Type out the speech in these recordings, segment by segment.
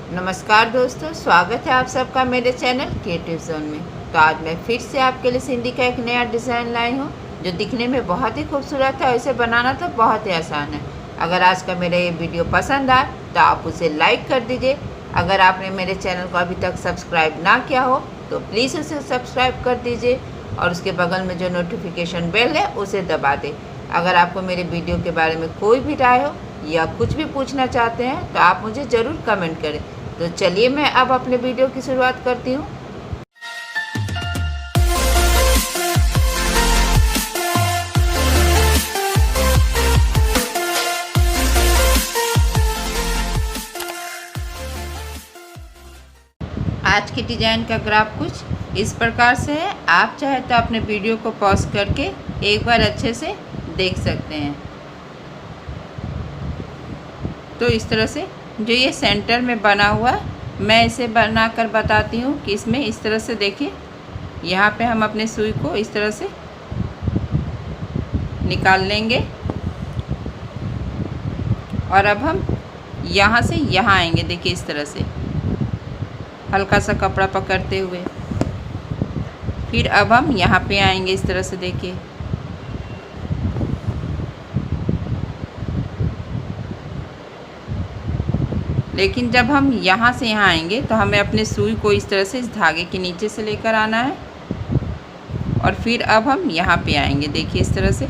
नमस्कार दोस्तों, स्वागत है आप सबका मेरे चैनल क्रिएटिव जोन में। तो आज मैं फिर से आपके लिए सिंधी का एक नया डिज़ाइन लाई हूँ जो दिखने में बहुत ही खूबसूरत है और इसे बनाना तो बहुत ही आसान है। अगर आज का मेरा ये वीडियो पसंद आए तो आप उसे लाइक कर दीजिए। अगर आपने मेरे चैनल को अभी तक सब्सक्राइब ना किया हो तो प्लीज़ उसे सब्सक्राइब कर दीजिए और उसके बगल में जो नोटिफिकेशन बेल है उसे दबा दें। अगर आपको मेरे वीडियो के बारे में कोई भी राय हो या कुछ भी पूछना चाहते हैं तो आप मुझे ज़रूर कमेंट करें। तो चलिए मैं अब अपने वीडियो की शुरुआत करती हूँ। आज के डिज़ाइन का ग्राफ कुछ इस प्रकार से है। आप चाहे तो अपने वीडियो को पॉज करके एक बार अच्छे से देख सकते हैं। तो इस तरह से जो ये सेंटर में बना हुआ, मैं इसे बनाकर बताती हूँ कि इसमें इस तरह से देखिए, यहाँ पे हम अपने सुई को इस तरह से निकाल लेंगे और अब हम यहाँ से यहाँ आएंगे। देखिए इस तरह से हल्का सा कपड़ा पकड़ते हुए, फिर अब हम यहाँ पे आएंगे इस तरह से। देखिए लेकिन जब हम यहाँ से यहाँ आएंगे तो हमें अपने सुई को इस तरह से इस धागे के नीचे से लेकर आना है और फिर अब हम यहाँ पे आएंगे। देखिए इस तरह से।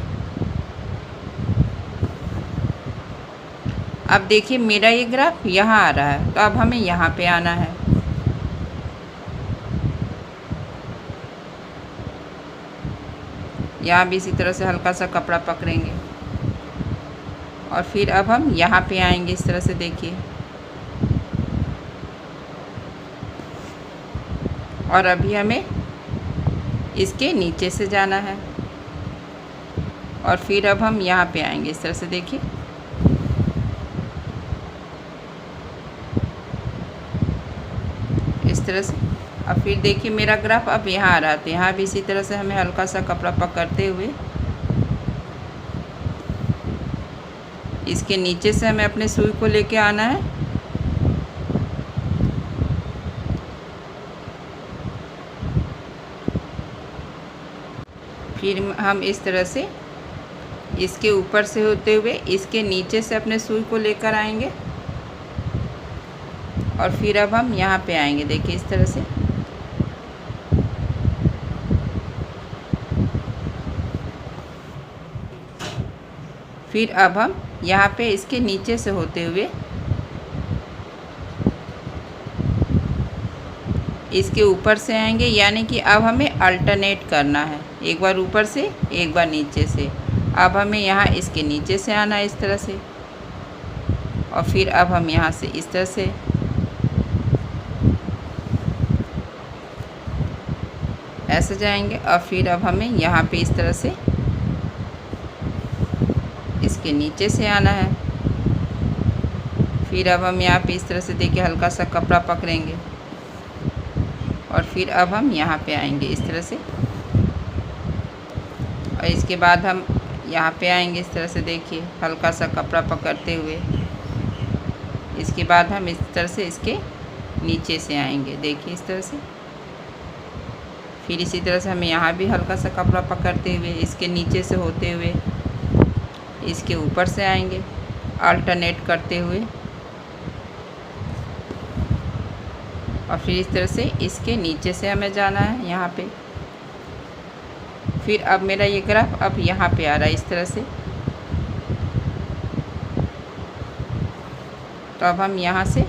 अब देखिए मेरा ये ग्राफ यहाँ आ रहा है, तो अब हमें यहाँ पे आना है। यहाँ भी इसी तरह से हल्का सा कपड़ा पकड़ेंगे और फिर अब हम यहाँ पे आएंगे इस तरह से। देखिए और अभी हमें इसके नीचे से जाना है और फिर अब हम यहाँ पे आएंगे इस तरह से। देखिए इस तरह से। अब फिर देखिए मेरा ग्राफ अब यहाँ आ रहा है, तो यहाँ भी इसी तरह से हमें हल्का सा कपड़ा पकड़ते हुए इसके नीचे से हमें अपने सुई को लेके आना है फिर हम इस तरह से इसके ऊपर से होते हुए इसके नीचे से अपने सुई को लेकर आएंगे और फिर अब हम यहाँ पे आएंगे। देखिए इस तरह से। फिर अब हम यहाँ पे इसके नीचे से होते हुए इसके ऊपर से आएंगे, यानी कि अब हमें अल्टरनेट करना है, एक बार ऊपर से एक बार नीचे से। अब हमें यहाँ इसके नीचे से आना है इस तरह से और फिर अब हम यहाँ से इस तरह से ऐसे जाएंगे और फिर अब हमें यहाँ पे इस तरह से इसके नीचे से आना है। फिर अब हम यहाँ पे इस तरह से देखिए हल्का सा कपड़ा पकड़ेंगे और फिर अब हम यहाँ पे आएंगे इस तरह से और इसके बाद हम यहाँ पे आएंगे इस तरह से। देखिए हल्का सा कपड़ा पकड़ते हुए इसके बाद हम इस तरह से इसके नीचे से आएंगे। देखिए इस तरह से। फिर इसी तरह से हमें यहाँ भी हल्का सा कपड़ा पकड़ते हुए इसके नीचे से होते हुए इसके ऊपर से आएंगे अल्टरनेट करते हुए और फिर इस तरह से इसके नीचे से हमें जाना है यहाँ पे। फिर अब मेरा ये ग्राफ अब यहाँ पे आ रहा है इस तरह से। तो अब हम यहाँ से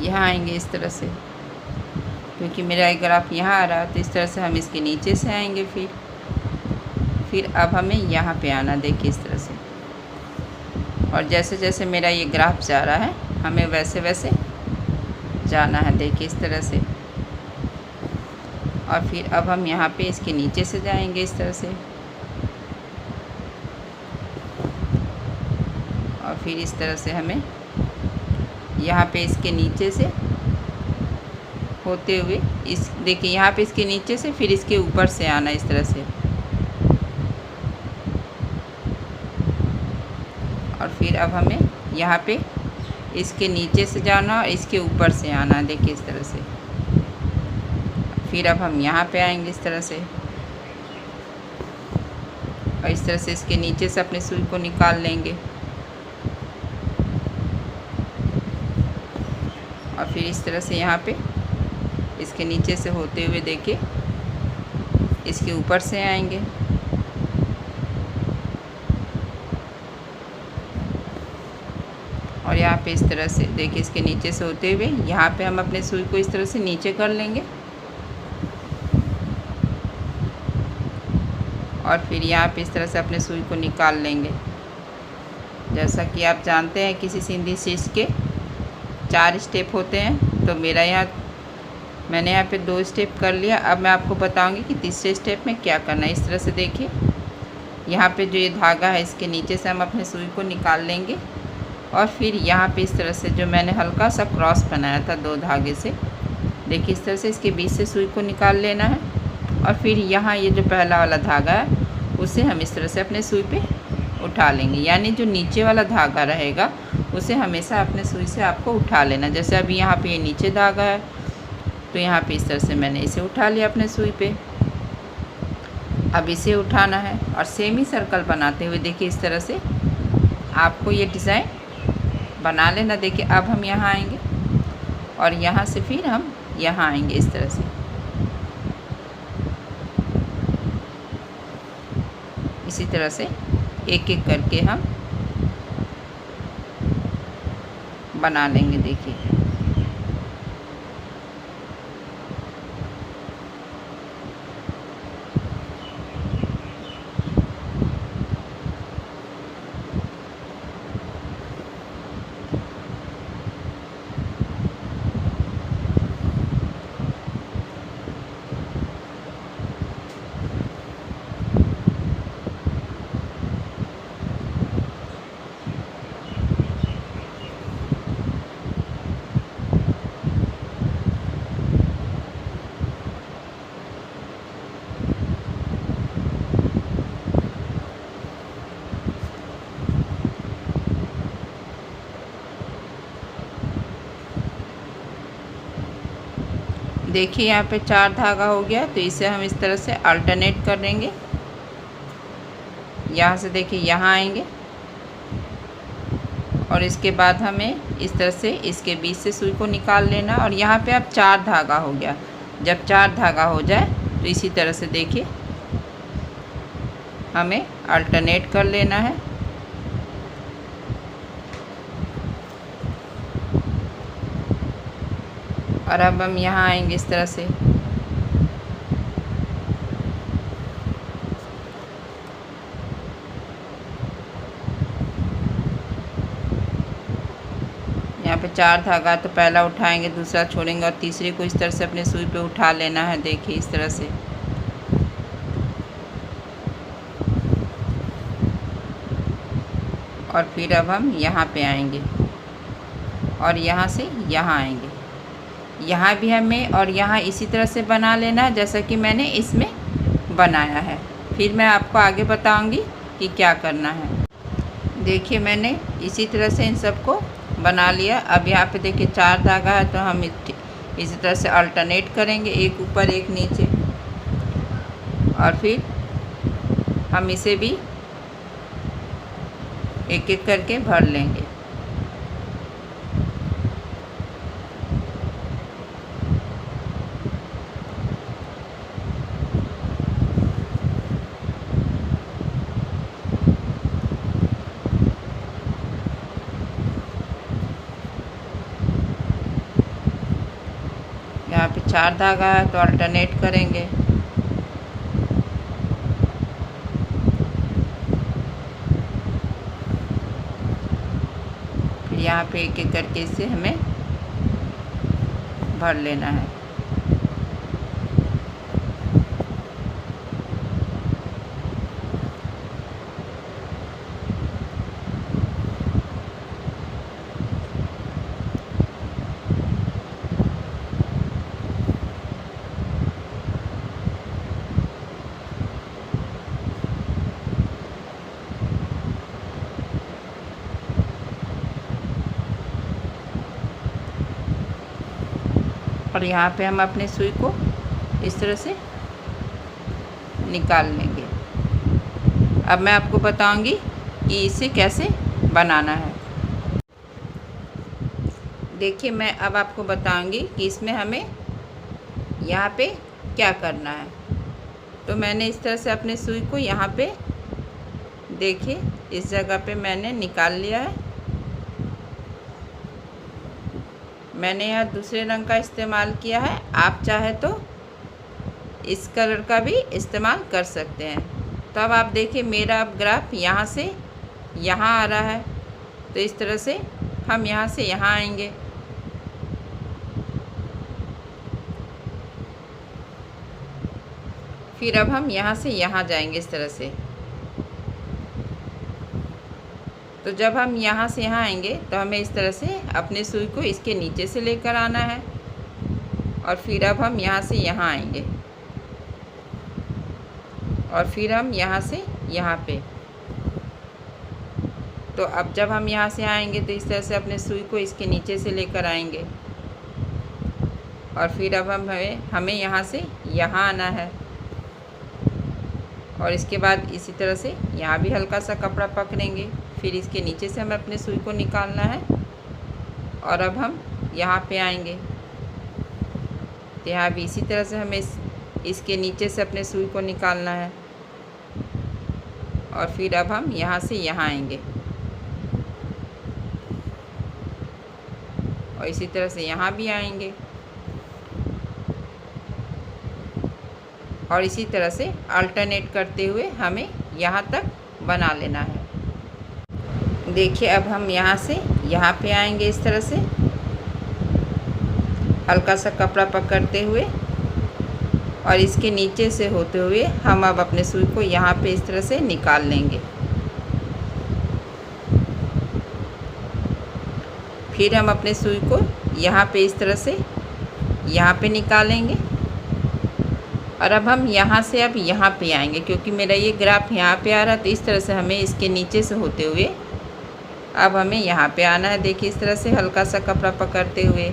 यहाँ आएंगे इस तरह से, क्योंकि मेरा ये ग्राफ यहाँ आ रहा है तो इस तरह से हम इसके नीचे से आएंगे। फिर अब हमें यहाँ पे आना। देखिए इस तरह से। और जैसे जैसे मेरा ये ग्राफ जा रहा है हमें वैसे वैसे जाना है। देखिए इस तरह से। और फिर अब हम यहाँ पे इसके नीचे से जाएंगे इस तरह से और फिर इस तरह से हमें यहाँ पे इसके नीचे से होते हुए इस देखिए यहाँ पे इसके नीचे से फिर इसके ऊपर से आना इस तरह से और फिर अब हमें यहाँ पे इसके नीचे से जाना और इसके ऊपर से आना, देखिए इस तरह से। फिर अब हम यहाँ पे आएंगे इस तरह से, और इस तरह से इसके नीचे से अपने सुई को निकाल लेंगे। और फिर इस तरह से यहाँ पे इसके नीचे से होते हुए देखिए इसके ऊपर से आएंगे। और यहाँ पे इस तरह से देखिए इसके नीचे से होते हुए यहाँ पे हम अपने सुई को इस तरह से नीचे कर लेंगे। और फिर यहाँ पे इस तरह से अपने सुई को निकाल लेंगे। जैसा कि आप जानते हैं किसी सिंधी स्टिच के 4 स्टेप होते हैं, तो मैंने यहाँ पे 2 स्टेप कर लिया। अब मैं आपको बताऊंगी कि तीसरे स्टेप में क्या करना है। इस तरह से देखिए यहाँ पे जो ये धागा है इसके नीचे से हम अपने सुई को निकाल लेंगे। और फिर यहाँ पे इस तरह से जो मैंने हल्का सा क्रॉस बनाया था 2 धागे से, देखिए इस तरह से इसके बीच से सुई को निकाल लेना है। और फिर यहाँ ये जो पहला वाला धागा है उसे हम इस तरह से अपने सुई पे उठा लेंगे, यानी जो नीचे वाला धागा रहेगा उसे हमेशा अपने सुई से आपको उठा लेना। जैसे अभी यहाँ पे ये नीचे धागा है तो यहाँ पे इस तरह से मैंने इसे उठा लिया अपने सुई पे। अब इसे उठाना है और सेमी सर्कल बनाते हुए देखिए इस तरह से आपको ये डिज़ाइन बना लेना। देखिए अब हम यहाँ आएंगे और यहाँ से फिर हम यहाँ आएंगे इस तरह से। इसी तरह से एक एक करके हम बना लेंगे। देखिए देखिए यहाँ पे 4 धागा हो गया, तो इसे हम इस तरह से अल्टरनेट कर देंगे। यहाँ से देखिए यहाँ आएंगे और इसके बाद हमें इस तरह से इसके बीच से सुई को निकाल लेना। और यहाँ पे अब 4 धागा हो गया। जब 4 धागा हो जाए तो इसी तरह से देखिए हमें अल्टरनेट कर लेना है। और अब हम यहाँ आएंगे इस तरह से, यहाँ पे 4 धागा तो पहला उठाएंगे, दूसरा छोड़ेंगे और तीसरे को इस तरह से अपने सुई पे उठा लेना है। देखिए इस तरह से। और फिर अब हम यहाँ पे आएंगे और यहाँ से यहाँ आएंगे। यहाँ भी हमें और यहाँ इसी तरह से बना लेना है जैसा कि मैंने इसमें बनाया है। फिर मैं आपको आगे बताऊंगी कि क्या करना है। देखिए मैंने इसी तरह से इन सबको बना लिया। अब यहाँ पे देखिए 4 धागा है तो हम इसी तरह से अल्टरनेट करेंगे, एक ऊपर एक नीचे। और फिर हम इसे भी एक एक करके भर लेंगे। यहाँ पे 4 धागा है तो अल्टरनेट करेंगे। फिर यहाँ पे एक एक करके इसे हमें भर लेना है। और यहाँ पे हम अपने सुई को इस तरह से निकाल लेंगे। अब मैं आपको बताऊंगी कि इसे कैसे बनाना है। देखिए, मैं अब आपको बताऊंगी कि इसमें हमें यहाँ पे क्या करना है। तो मैंने इस तरह से अपने सुई को यहाँ पे देखिए इस जगह पे मैंने निकाल लिया है। मैंने यहाँ दूसरे रंग का इस्तेमाल किया है, आप चाहे तो इस कलर का भी इस्तेमाल कर सकते हैं। तो अब आप देखिए मेरा अब ग्राफ यहाँ से यहाँ आ रहा है, तो इस तरह से हम यहाँ से यहाँ आएंगे। फिर अब हम यहाँ से यहाँ जाएंगे इस तरह से। तो जब हम यहाँ से यहाँ आएंगे तो हमें इस तरह से अपने सुई को इसके नीचे से लेकर आना है और फिर अब हम यहाँ से यहाँ आएंगे और फिर हम यहाँ से यहाँ पे। तो अब जब हम यहाँ से आएंगे तो इस तरह से अपने सुई को इसके नीचे से लेकर आएंगे और फिर अब हमें यहाँ से यहाँ आना है और इसके बाद इसी तरह से यहाँ भी हल्का सा कपड़ा पकड़ेंगे। फिर इसके नीचे से हमें अपने सुई को निकालना है और अब हम यहाँ पे आएंगे तो यहाँ भी इसी तरह से हमें इसके नीचे से अपने सुई को निकालना है और फिर अब हम यहाँ से यहाँ आएंगे और इसी तरह से यहाँ भी आएंगे और इसी तरह से अल्टरनेट करते हुए हमें यहाँ तक बना लेना है। देखिए, अब हम यहाँ से यहाँ पे आएंगे इस तरह से हल्का सा कपड़ा पकड़ते हुए और इसके नीचे से होते हुए हम अब अपने सुई को यहाँ पे इस तरह से निकाल लेंगे। फिर हम अपने सुई को यहाँ पे इस तरह से यहाँ पे निकालेंगे और अब हम यहाँ से अब यहाँ पे आएंगे, क्योंकि मेरा ये ग्राफ यहाँ पे आ रहा है तो इस तरह से हमें इसके नीचे से होते हुए अब हमें यहाँ पे आना है। देखिए इस तरह से हल्का सा कपड़ा पकड़ते हुए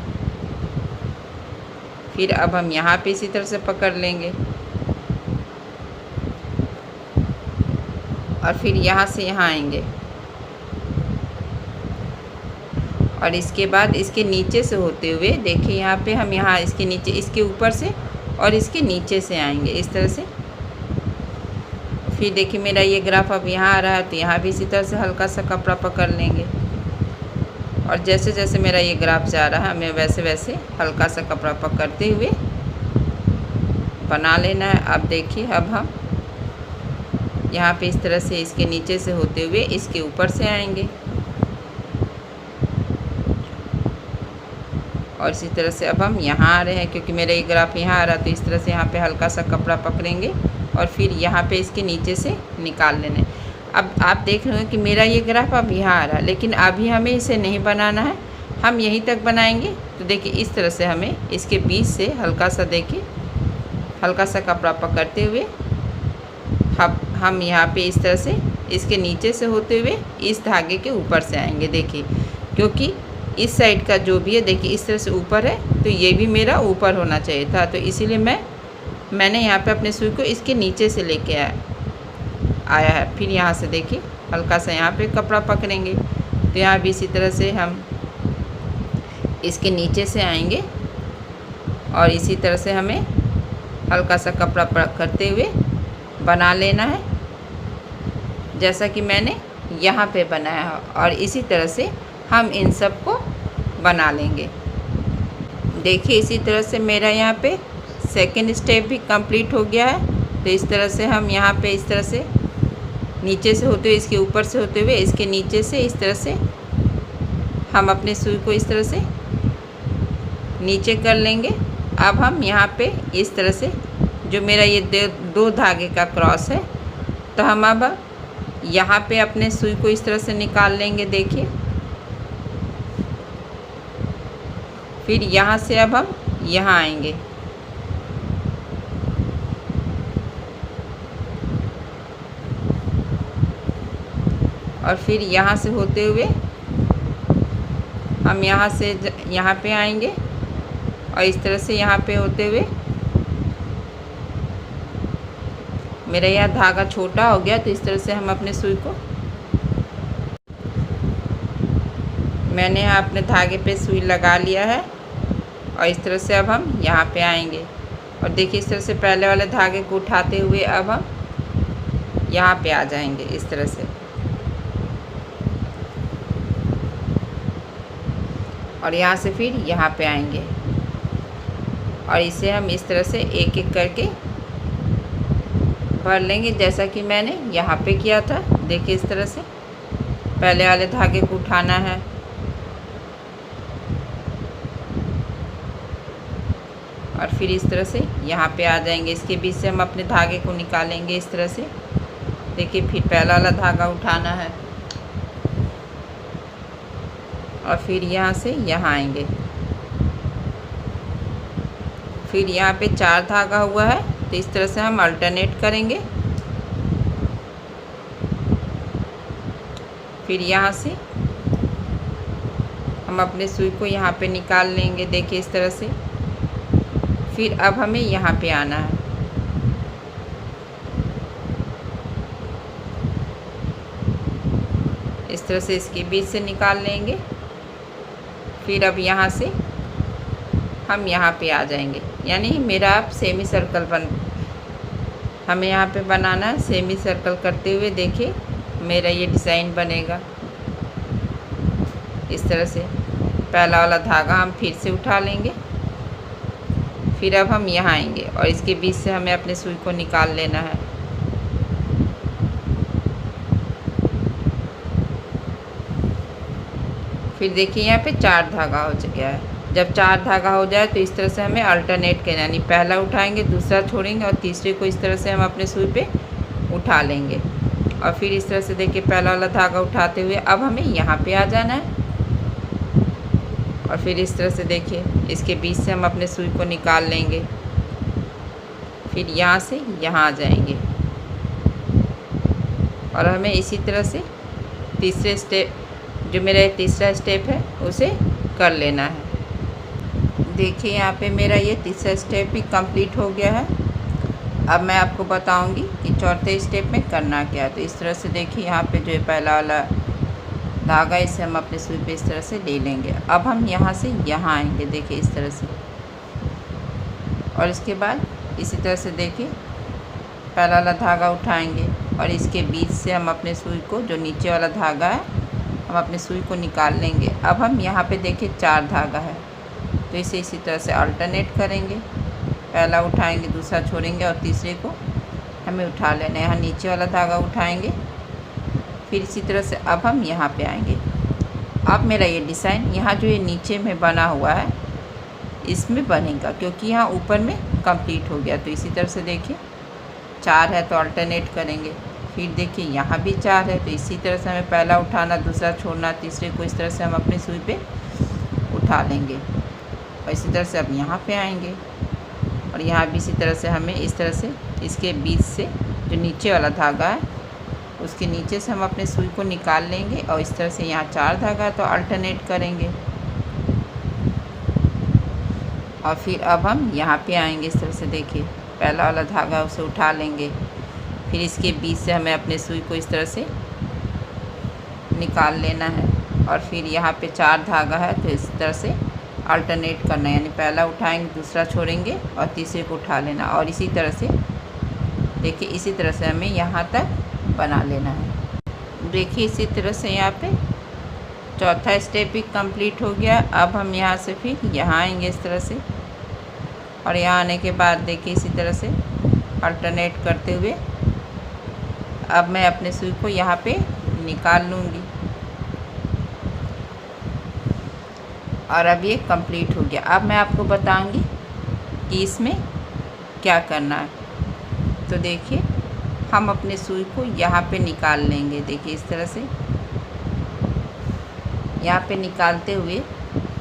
फिर अब हम यहाँ पे इसी तरह से पकड़ लेंगे और फिर यहाँ से यहाँ आएंगे और इसके बाद इसके नीचे से होते हुए देखिए यहाँ पे हम यहाँ इसके नीचे इसके ऊपर से और इसके नीचे से आएंगे इस तरह से। फिर देखिए मेरा ये ग्राफ अब यहाँ आ रहा है तो यहाँ भी इसी तरह से हल्का सा कपड़ा पकड़ लेंगे और जैसे जैसे मेरा ये ग्राफ जा रहा है हमें वैसे वैसे हल्का सा कपड़ा पकड़ते हुए बना लेना है। अब देखिए अब हम यहाँ पे इस तरह से इसके नीचे से होते हुए इसके ऊपर से आएंगे और इसी तरह से अब हम यहाँ आ रहे हैं, क्योंकि मेरा ये ग्राफ यहाँ आ रहा है तो इस तरह से यहाँ पे हल्का सा कपड़ा पकड़ेंगे और फिर यहाँ पे इसके नीचे से निकाल लेना है। अब आप देख रहे हो कि मेरा ये ग्राफ अब यहाँ आ रहा है, लेकिन अभी हमें इसे नहीं बनाना है, हम यहीं तक बनाएंगे। तो देखिए इस तरह से हमें इसके बीच से हल्का सा देखिए हल्का सा कपड़ा पकड़ते हुए हम यहाँ पे इस तरह से इसके नीचे से होते हुए इस धागे के ऊपर से आएंगे। देखिए क्योंकि इस साइड का जो भी है देखिए इस तरह से ऊपर है तो ये भी मेरा ऊपर होना चाहिए था, तो इसीलिए मैंने यहाँ पे अपने सुई को इसके नीचे से लेके आया है। फिर यहाँ से देखिए हल्का सा यहाँ पे कपड़ा पकड़ेंगे तो यहाँ भी इसी तरह से हम इसके नीचे से आएंगे और इसी तरह से हमें हल्का सा कपड़ा पकड़ते हुए बना लेना है जैसा कि मैंने यहाँ पे बनाया है और इसी तरह से हम इन सब को बना लेंगे। देखिए इसी तरह से मेरा यहाँ पे सेकंड स्टेप भी कंप्लीट हो गया है। तो इस तरह से हम यहाँ पे इस तरह से नीचे से होते हुए इसके ऊपर से होते हुए इसके नीचे से इस तरह से हम अपने सुई को इस तरह से नीचे कर लेंगे। अब हम यहाँ पे इस तरह से जो मेरा ये दो धागे का क्रॉस है तो हम अब यहाँ पे अपने सुई को इस तरह से निकाल लेंगे। देखिए फिर यहाँ से अब हम यहाँ आएंगे और फिर यहाँ से होते हुए हम यहाँ से यहाँ पे आएंगे और इस तरह से यहाँ पे होते हुए मेरा यह धागा छोटा हो गया, तो इस तरह से हम अपने सुई को, मैंने यहाँ अपने धागे पे सुई लगा लिया है और इस तरह से अब हम यहाँ पे आएंगे और देखिए इस तरह से पहले वाले धागे को उठाते हुए अब हम यहाँ पे आ जाएंगे इस तरह से। और यहाँ से फिर यहाँ पे आएंगे और इसे हम इस तरह से एक एक करके भर लेंगे, जैसा कि मैंने यहाँ पे किया था। देखिए इस तरह से पहले वाले धागे को उठाना है और फिर इस तरह से यहाँ पे आ जाएंगे। इसके बीच से हम अपने धागे को निकालेंगे इस तरह से। देखिए फिर पहला वाला धागा उठाना है और फिर यहाँ से यहाँ आएंगे। फिर यहाँ पे 4 धागा हुआ है, तो इस तरह से हम अल्टरनेट करेंगे। फिर यहाँ से हम अपने सुई को यहाँ पे निकाल लेंगे। देखिए इस तरह से। फिर अब हमें यहाँ पे आना है। इस तरह से इसके बीच से निकाल लेंगे। फिर अब यहाँ से हम यहाँ पे आ जाएंगे, यानी मेरा आप सेमी सर्कल हमें यहाँ पे बनाना है। सेमी सर्कल करते हुए देखिए मेरा ये डिज़ाइन बनेगा इस तरह से। पहला वाला धागा हम फिर से उठा लेंगे। फिर अब हम यहाँ आएंगे और इसके बीच से हमें अपने सुई को निकाल लेना है। फिर देखिए यहाँ पे 4 धागा हो गया है। जब 4 धागा हो जाए तो इस तरह से हमें अल्टरनेट करना, यानी पहला उठाएंगे, दूसरा छोड़ेंगे और तीसरे को इस तरह से हम अपने सुई पे उठा लेंगे। और फिर इस तरह से देखिए पहला वाला धागा उठाते हुए अब हमें यहाँ पे आ जाना है और फिर इस तरह से देखिए इसके बीच से हम अपने सुई को निकाल लेंगे। फिर यहाँ से यहाँ आ जाएंगे और हमें इसी तरह से तीसरे स्टेप, जो मेरा तीसरा स्टेप है, उसे कर लेना है। देखिए यहाँ पे मेरा ये तीसरा स्टेप भी कंप्लीट हो गया है। अब मैं आपको बताऊंगी कि चौथे स्टेप में करना क्या है। तो इस तरह से देखिए यहाँ पे जो है पहला वाला धागा, इसे हम अपने सुई पे इस तरह से ले लेंगे। अब हम यहाँ से यहाँ आएंगे, देखिए इस तरह से। और इसके बाद इसी तरह से देखिए पहला वाला धागा उठाएंगे और इसके बीच से हम अपने सुई को, जो नीचे वाला धागा है, हम अपने सुई को निकाल लेंगे। अब हम यहाँ पे देखिए 4 धागा है, तो इसे इसी तरह से अल्टरनेट करेंगे। पहला उठाएंगे, दूसरा छोड़ेंगे और तीसरे को हमें उठा लेना है। यहाँ नीचे वाला धागा उठाएंगे। फिर इसी तरह से अब हम यहाँ पे आएंगे। अब मेरा ये डिज़ाइन यहाँ जो ये नीचे में बना हुआ है इसमें बनेगा, क्योंकि यहाँ ऊपर में कंप्लीट हो गया। तो इसी तरह से देखिए 4 है तो अल्टरनेट करेंगे। फिर देखिए यहाँ भी 4 है, तो इसी तरह से हमें पहला उठाना, दूसरा छोड़ना, तीसरे को इस तरह से हम अपनी सुई पे उठा लेंगे। और इसी तरह से अब यहाँ पे आएंगे और यहाँ भी इसी तरह से हमें इस तरह से इसके बीच से जो नीचे वाला धागा है उसके नीचे से हम अपने सुई को निकाल लेंगे और इस तरह से यहाँ 4 धागा है तो अल्टरनेट करेंगे। और फिर अब हम यहाँ पे आएंगे। इस तरह से देखिए पहला वाला धागा उसे उठा लेंगे। फिर इसके बीच से हमें अपने सुई को इस तरह से निकाल लेना है और फिर यहाँ पे 4 धागा है तो इस तरह से अल्टरनेट करना है, यानी पहला उठाएंगे, दूसरा छोड़ेंगे और तीसरे को उठा लेना। और इसी तरह से देखिए इसी तरह से हमें यहाँ तक बना लेना है। देखिए इसी तरह से यहाँ पे चौथा स्टेप भी कंप्लीट हो गया। अब हम यहाँ से फिर यहाँ आएंगे इस तरह से और यहाँ आने के बाद देखिए इसी तरह से अल्टरनेट करते हुए अब मैं अपने सुई को यहाँ पे निकाल लूँगी और अब ये कंप्लीट हो गया। अब मैं आपको बताऊँगी कि इसमें क्या करना है। तो देखिए हम अपने सुई को यहाँ पे निकाल लेंगे। देखिए इस तरह से यहाँ पे निकालते हुए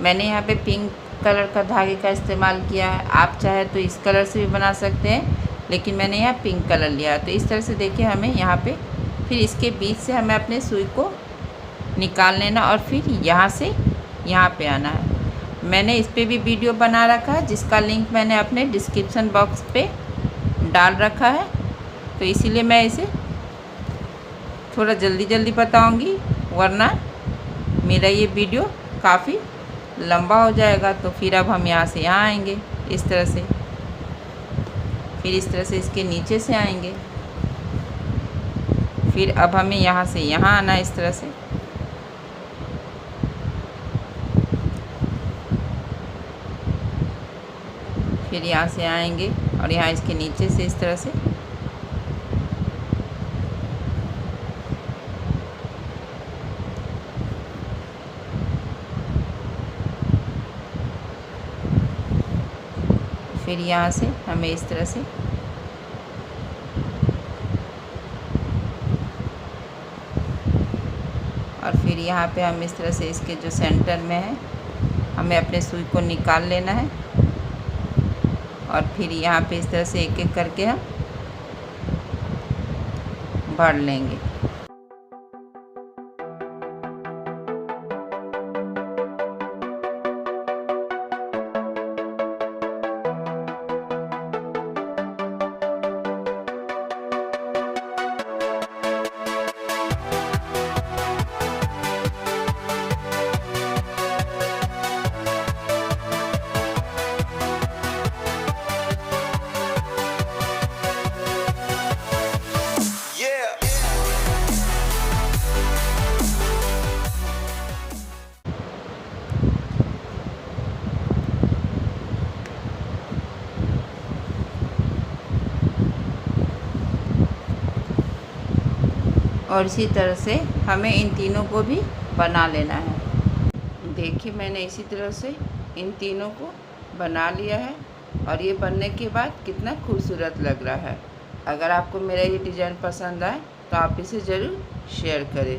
मैंने यहाँ पे पिंक कलर का धागे का इस्तेमाल किया है। आप चाहे तो इस कलर से भी बना सकते हैं, लेकिन मैंने यहाँ पिंक कलर लिया है। तो इस तरह से देखिए हमें यहाँ पे फिर इसके बीच से हमें अपने सुई को निकाल लेना और फिर यहाँ से यहाँ पे आना है। मैंने इस पे भी वीडियो बना रखा है, जिसका लिंक मैंने अपने डिस्क्रिप्शन बॉक्स पे डाल रखा है। तो इसीलिए मैं इसे थोड़ा जल्दी जल्दी बताऊंगी, वरना मेरा ये वीडियो काफ़ी लंबा हो जाएगा। तो फिर अब हम यहाँ से यहाँ आएंगे इस तरह से, फिर इस तरह से इसके नीचे से आएंगे, फिर अब हमें यहाँ से यहाँ आना है इस तरह से। फिर यहाँ से आएंगे और यहाँ इसके नीचे से इस तरह से, फिर यहाँ से हमें इस तरह से और फिर यहाँ पे हम इस तरह से इसके जो सेंटर में है हमें अपने सुई को निकाल लेना है और फिर यहाँ पे इस तरह से एक एक करके हम भर लेंगे। और इसी तरह से हमें इन तीनों को भी बना लेना है। देखिए मैंने इसी तरह से इन तीनों को बना लिया है और ये बनने के बाद कितना खूबसूरत लग रहा है। अगर आपको मेरा ये डिज़ाइन पसंद आए तो आप इसे ज़रूर शेयर करें।